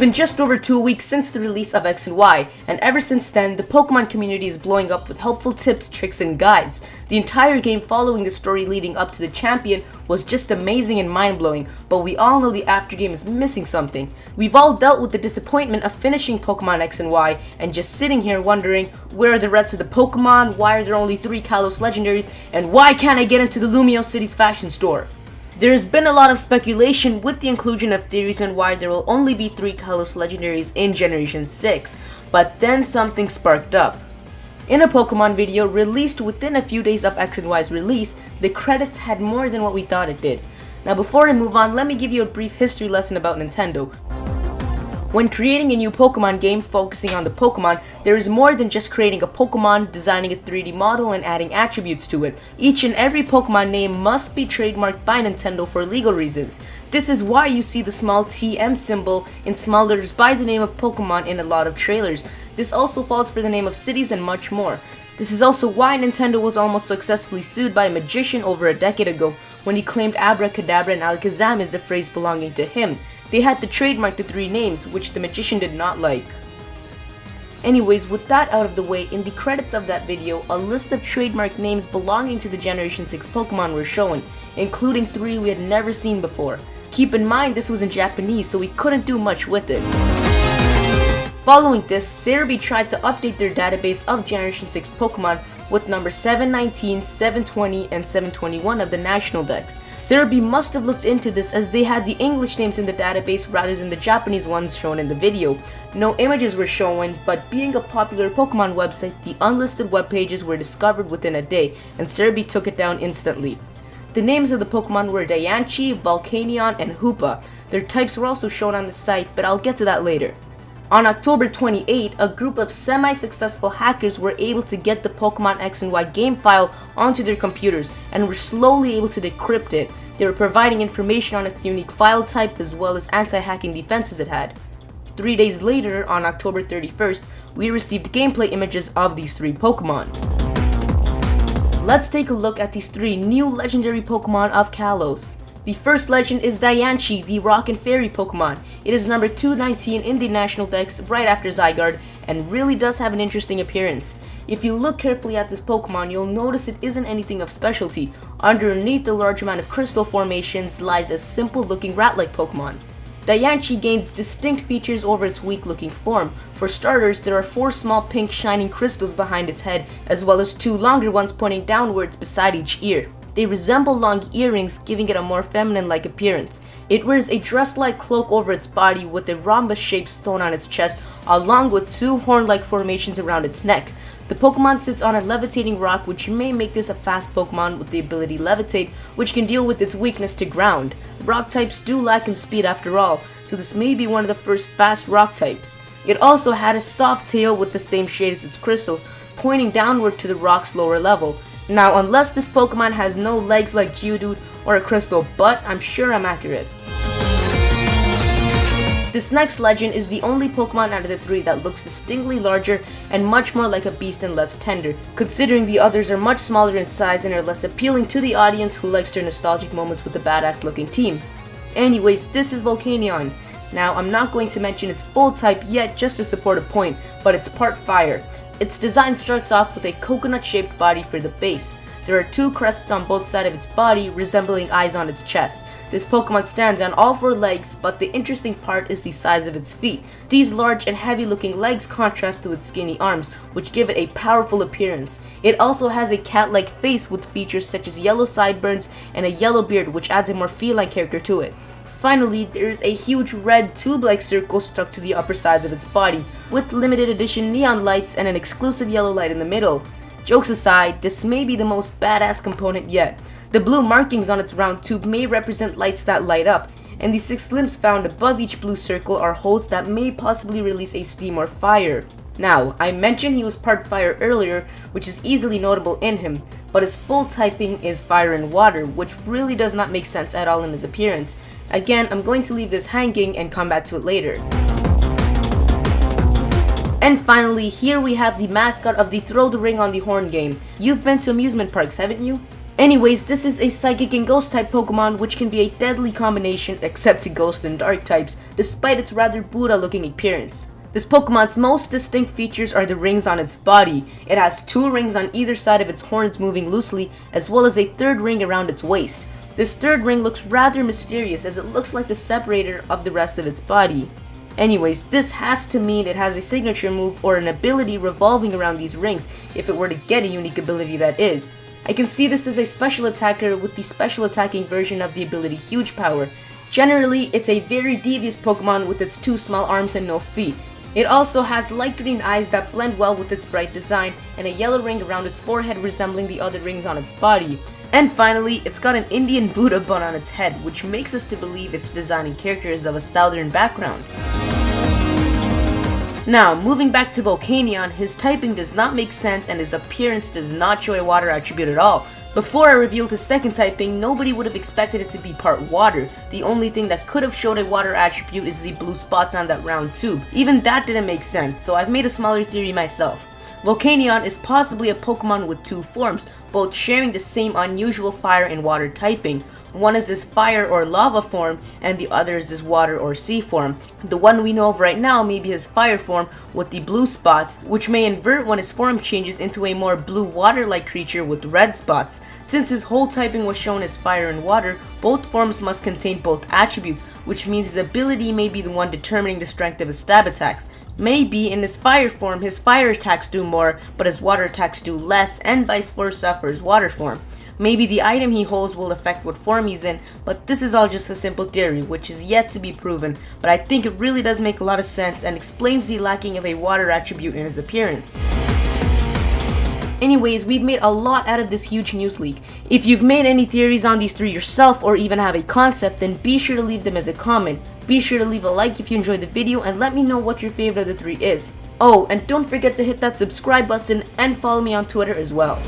been just over 2 weeks since the release of X and Y, and ever since then, the Pokemon community is blowing up with helpful tips, tricks, and guides. The entire game following the story leading up to the champion was just amazing and mind-blowing, but we all know the aftergame is missing something. We've all dealt with the disappointment of finishing Pokemon X and Y, and just sitting here wondering, where are the rest of the Pokemon, why are there only 3 Kalos legendaries, and why can't I get into the Lumio City's fashion store? There has been a lot of speculation with the inclusion of theories on why there will only be 3 Kalos legendaries in Generation 6, but then something sparked up. In a Pokemon video released within a few days of X and Y's release, the credits had more than what we thought it did. Now before I move on, let me give you a brief history lesson about Nintendo. When creating a new Pokemon game focusing on the Pokemon, there is more than just creating a Pokemon, designing a 3D model, and adding attributes to it. Each and every Pokemon name must be trademarked by Nintendo for legal reasons. This is why you see the small TM symbol in small letters by the name of Pokemon in a lot of trailers. This also falls for the name of cities and much more. This is also why Nintendo was almost successfully sued by a magician over a decade ago when he claimed Abracadabra and Alakazam is the phrase belonging to him. They had to trademark the 3 names, which the magician did not like. Anyways, with that out of the way, in the credits of that video, a list of trademark names belonging to the Generation 6 Pokemon were shown, including 3 we had never seen before. Keep in mind this was in Japanese, so we couldn't do much with it. Following this, Cerebi tried to update their database of Generation 6 Pokemon with number 719, 720, and 721 of the National Dex. Cerebi must have looked into this as they had the English names in the database rather than the Japanese ones shown in the video. No images were shown, but being a popular Pokemon website, the unlisted web pages were discovered within a day, and Cerebi took it down instantly. The names of the Pokemon were Diancie, Volcanion, and Hoopa. Their types were also shown on the site, but I'll get to that later. On October 28, a group of semi-successful hackers were able to get the Pokemon X and Y game file onto their computers and were slowly able to decrypt it. They were providing information on its unique file type as well as anti-hacking defenses it had. 3 days later, on October 31st, we received gameplay images of these 3 Pokemon. Let's take a look at these 3 new legendary Pokemon of Kalos. The first legend is Diancie, the Rock and Fairy Pokemon. It is number 219 in the National Dex right after Zygarde and really does have an interesting appearance. If you look carefully at this Pokemon, you'll notice it isn't anything of specialty. Underneath the large amount of crystal formations lies a simple looking rat-like Pokemon. Diancie gains distinct features over its weak looking form. For starters, there are 4 small pink shining crystals behind its head as well as 2 longer ones pointing downwards beside each ear. They resemble long earrings, giving it a more feminine-like appearance. It wears a dress-like cloak over its body with a rhombus-shaped stone on its chest, along with 2 horn-like formations around its neck. The Pokemon sits on a levitating rock, which may make this a fast Pokemon with the ability Levitate, which can deal with its weakness to ground. Rock types do lack in speed after all, so this may be one of the first fast rock types. It also had a soft tail with the same shade as its crystals, pointing downward to the rock's lower level. Now, unless this Pokemon has no legs like Geodude or a crystal butt, I'm sure I'm accurate. This next legend is the only Pokemon out of the 3 that looks distinctly larger and much more like a beast and less tender, considering the others are much smaller in size and are less appealing to the audience who likes their nostalgic moments with a badass looking team. Anyways, this is Volcanion. Now, I'm not going to mention its full type yet just to support a point, but it's part fire. Its design starts off with a coconut-shaped body for the base. There are 2 crests on both sides of its body, resembling eyes on its chest. This Pokemon stands on all 4 legs, but the interesting part is the size of its feet. These large and heavy-looking legs contrast to its skinny arms, which give it a powerful appearance. It also has a cat-like face with features such as yellow sideburns and a yellow beard, which adds a more feline character to it. Finally, there is a huge red tube-like circle stuck to the upper sides of its body, with limited edition neon lights and an exclusive yellow light in the middle. Jokes aside, this may be the most badass component yet. The blue markings on its round tube may represent lights that light up, and the 6 limbs found above each blue circle are holes that may possibly release a steam or fire. Now, I mentioned he was part fire earlier, which is easily notable in him, but his full typing is fire and water, which really does not make sense at all in his appearance. Again, I'm going to leave this hanging and come back to it later. And finally, here we have the mascot of the Throw the Ring on the Horn game. You've been to amusement parks, haven't you? Anyways, this is a Psychic and Ghost type Pokemon, which can be a deadly combination except to Ghost and Dark types, despite its rather Buddha looking appearance. This Pokemon's most distinct features are the rings on its body. It has 2 rings on either side of its horns moving loosely, as well as a 3rd ring around its waist. This 3rd ring looks rather mysterious, as it looks like the separator of the rest of its body. Anyways, this has to mean it has a signature move or an ability revolving around these rings, if it were to get a unique ability, that is. I can see this as a special attacker with the special attacking version of the ability Huge Power. Generally, it's a very devious Pokemon with its 2 small arms and no feet. It also has light green eyes that blend well with its bright design, and a yellow ring around its forehead resembling the other rings on its body. And finally, it's got an Indian Buddha bun on its head, which makes us to believe its design and character is of a southern background. Now, moving back to Volcanion, his typing does not make sense and his appearance does not show a water attribute at all. Before I revealed his second typing, nobody would have expected it to be part water. The only thing that could have showed a water attribute is the blue spots on that round tube. Even that didn't make sense, so I've made a smaller theory myself. Volcanion is possibly a Pokemon with 2 forms, both sharing the same unusual fire and water typing. One is his fire or lava form, and the other is his water or sea form. The one we know of right now may be his fire form with the blue spots, which may invert when his form changes into a more blue water-like creature with red spots. Since his whole typing was shown as fire and water, both forms must contain both attributes, which means his ability may be the one determining the strength of his stab attacks. Maybe in his fire form, his fire attacks do more, but his water attacks do less, and vice versa for his water form. Maybe the item he holds will affect what form he's in, but this is all just a simple theory, which is yet to be proven, but I think it really does make a lot of sense and explains the lacking of a water attribute in his appearance. Anyways, we've made a lot out of this huge news leak. If you've made any theories on these 3 yourself or even have a concept, then be sure to leave them as a comment. Be sure to leave a like if you enjoyed the video and let me know what your favorite of the 3 is. Oh, and don't forget to hit that subscribe button and follow me on Twitter as well.